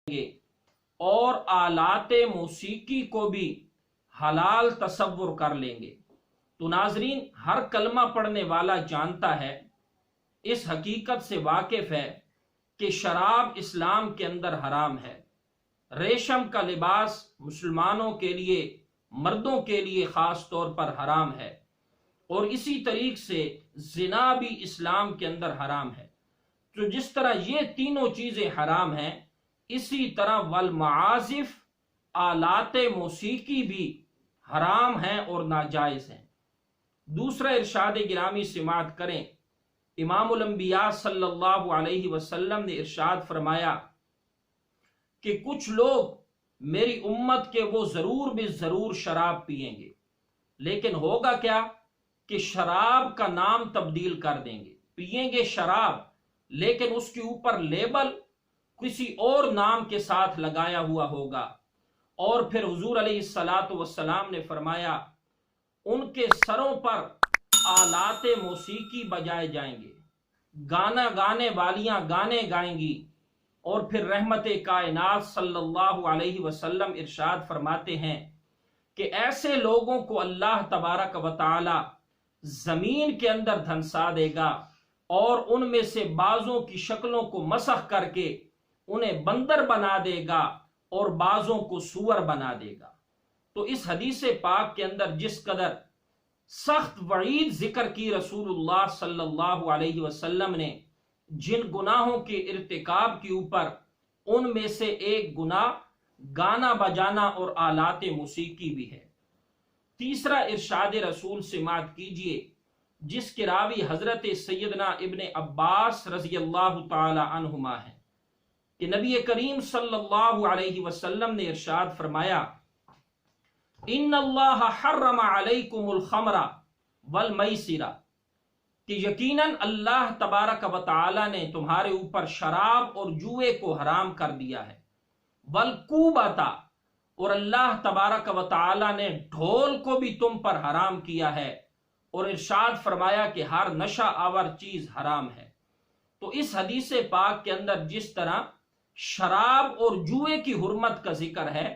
گے اور آلات موسیقی کو بھی حلال تصور کر لیں گے۔ تو ناظرین، ہر کلمہ پڑھنے والا جانتا ہے، اس حقیقت سے واقف ہے کہ شراب اسلام کے اندر حرام ہے۔ ریشم کا لباس مسلمانوں کے لیے، مردوں کے لیے خاص طور پر حرام ہے، اور اسی طریق سے زنا بھی اسلام کے اندر حرام ہے۔ تو جس طرح یہ تینوں چیزیں حرام ہیں، اسی طرح والمعازف، آلات موسیقی بھی حرام ہیں اور ناجائز ہیں۔ دوسرا ارشاد گرامی سماعت کریں، امام الانبیاء صلی اللہ علیہ وسلم نے ارشاد فرمایا کہ کچھ لوگ میری امت کے وہ ضرور بھی ضرور شراب پئیں گے، لیکن ہوگا کیا کہ شراب کا نام تبدیل کر دیں گے، پئیں گے شراب لیکن اس کے اوپر لیبل کسی اور نام کے ساتھ لگایا ہوا ہوگا، اور پھر حضور علیہ السلام نے فرمایا ان کے سروں پر آلات موسیقی بجائے جائیں گے، گانا گانے والیاں گانے گائیں گی، اور پھر رحمت کائنات صلی اللہ علیہ وسلم ارشاد فرماتے ہیں کہ ایسے لوگوں کو اللہ تبارک و تعالی زمین کے اندر دھنسا دے گا، اور ان میں سے بعضوں کی شکلوں کو مسخ کر کے انہیں بندر بنا دے گا اور بعضوں کو سور بنا دے گا۔ تو اس حدیث پاک کے اندر جس قدر سخت وعید ذکر کی رسول اللہ صلی اللہ علیہ وسلم نے جن گناہوں کے ارتکاب کے اوپر، ان میں سے ایک گناہ گانا بجانا اور آلات موسیقی بھی ہے۔ تیسرا ارشاد رسول سماعت کیجئے، جس کے راوی حضرت سیدنا ابن عباس رضی اللہ تعالی عنہما ہیں، کہ نبی کریم صلی اللہ علیہ وسلم نے ارشاد فرمایا ان اللہ حرم علیکم الخمر والمیسر، کہ یقیناً اللہ تبارک و تعالی نے تمہارے اوپر شراب اور جوئے کو حرام کر دیا ہے، والکوبۃ، اور اللہ تبارک و تعالی نے ڈھول کو بھی تم پر حرام کیا ہے، اور ارشاد فرمایا کہ ہر نشہ آور چیز حرام ہے۔ تو اس حدیث پاک کے اندر جس طرح شراب اور جوئے کی حرمت کا ذکر ہے،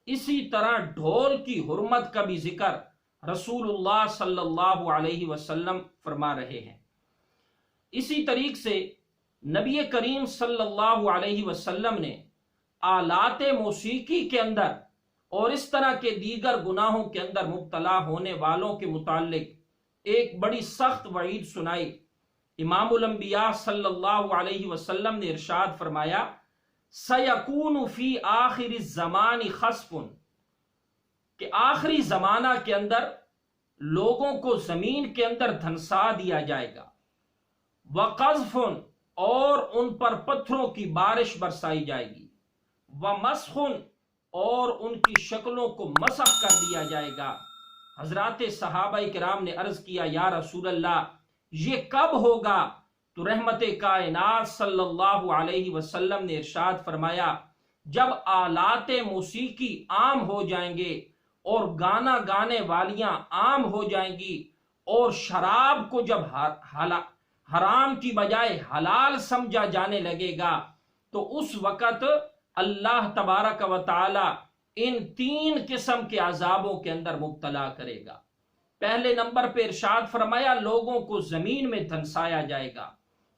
اسی طرح ڈھول کی حرمت کا بھی ذکر رسول اللہ صلی اللہ علیہ وسلم فرما رہے ہیں۔ اسی طریق سے نبی کریم صلی اللہ علیہ وسلم نے آلات موسیقی کے اندر اور اس طرح کے دیگر گناہوں کے اندر مبتلا ہونے والوں کے متعلق ایک بڑی سخت وعید سنائی۔ امام الانبیاء صلی اللہ علیہ وسلم نے ارشاد فرمایا سَيَكُونُ فِي آخِرِ الزَّمَانِ خَسْفٌ، کہ آخری زمانہ کے اندر لوگوں کو زمین کے اندر دھنسا دیا جائے گا، وَقَذْفٌ، اور ان پر پتھروں کی بارش برسائی جائے گی، وَمَسْخٌ، اور ان کی شکلوں کو مسخ کر دیا جائے گا۔ حضرات صحابہ کرام نے عرض کیا یا رسول اللہ یہ کب ہوگا؟ تو رحمت کائنات صلی اللہ علیہ وسلم نے ارشاد فرمایا جب آلات موسیقی عام ہو جائیں گے اور گانا گانے والیاں عام ہو جائیں گی، اور شراب کو جب حرام کی بجائے حلال سمجھا جانے لگے گا، تو اس وقت اللہ تبارک و تعالی ان تین قسم کے عذابوں کے اندر مبتلا کرے گا۔ پہلے نمبر پہ ارشاد فرمایا لوگوں کو زمین میں دھنسایا جائے گا،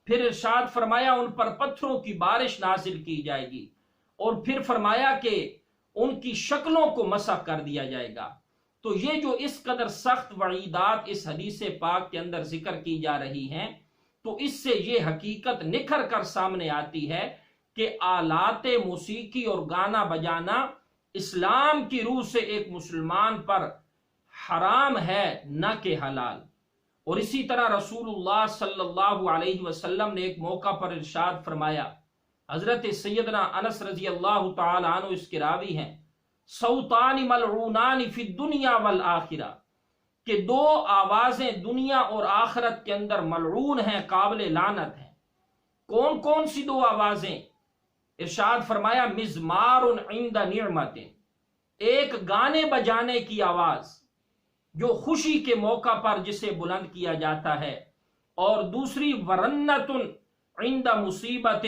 پھر ارشاد فرمایا ان پر پتھروں کی بارش نازل کی جائے گی، اور پھر فرمایا کہ ان کی شکلوں کو مسخ کر دیا جائے گا۔ تو یہ جو اس قدر سخت وعیدات اس حدیث پاک کے اندر ذکر کی جا رہی ہیں، تو اس سے یہ حقیقت نکھر کر سامنے آتی ہے کہ آلات موسیقی اور گانا بجانا اسلام کی روح سے ایک مسلمان پر حرام ہے، نہ کہ حلال۔ اور اسی طرح رسول اللہ صلی اللہ علیہ وسلم نے ایک موقع پر ارشاد فرمایا، حضرت سیدنا انس رضی اللہ تعالی عنہ اس کے راوی ہیں، صوتان ملعونان فی الدنیا والآخرہ، کہ دو آوازیں دنیا اور آخرت کے اندر ملعون ہیں، قابل لعنت ہیں۔ کون کون سی دو آوازیں؟ ارشاد فرمایا مزمار عند نعمت، ایک گانے بجانے کی آواز جو خوشی کے موقع پر جسے بلند کیا جاتا ہے، اور دوسری ورنت عند مصیبت،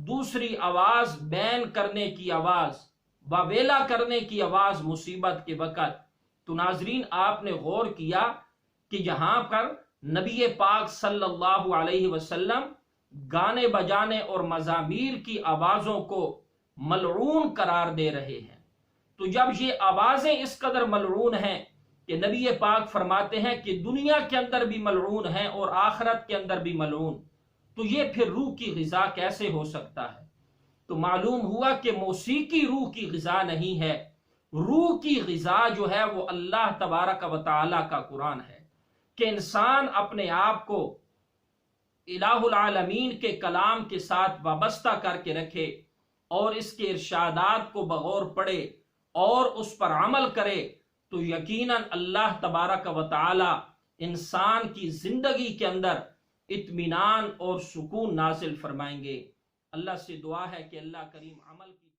دوسری آواز بین کرنے کی آواز، واویلا کرنے کی آواز مصیبت کے وقت۔ تو ناظرین آپ نے غور کیا کہ جہاں پر نبی پاک صلی اللہ علیہ وسلم گانے بجانے اور مزامیر کی آوازوں کو ملعون قرار دے رہے ہیں، تو جب یہ آوازیں اس قدر ملعون ہیں کہ نبی پاک فرماتے ہیں کہ دنیا کے اندر بھی ملعون ہیں اور آخرت کے اندر بھی ملعون، تو یہ پھر روح کی غذا کیسے ہو سکتا ہے؟ تو معلوم ہوا کہ موسیقی روح کی غذا نہیں ہے، روح کی غذا جو ہے وہ اللہ تبارک و تعالی کا قرآن ہے، کہ انسان اپنے آپ کو الہ العالمین کے کلام کے ساتھ وابستہ کر کے رکھے اور اس کے ارشادات کو بغور پڑھے اور اس پر عمل کرے، تو یقیناً اللہ تبارک و تعالی انسان کی زندگی کے اندر اطمینان اور سکون نازل فرمائیں گے۔ اللہ سے دعا ہے کہ اللہ کریم عمل کی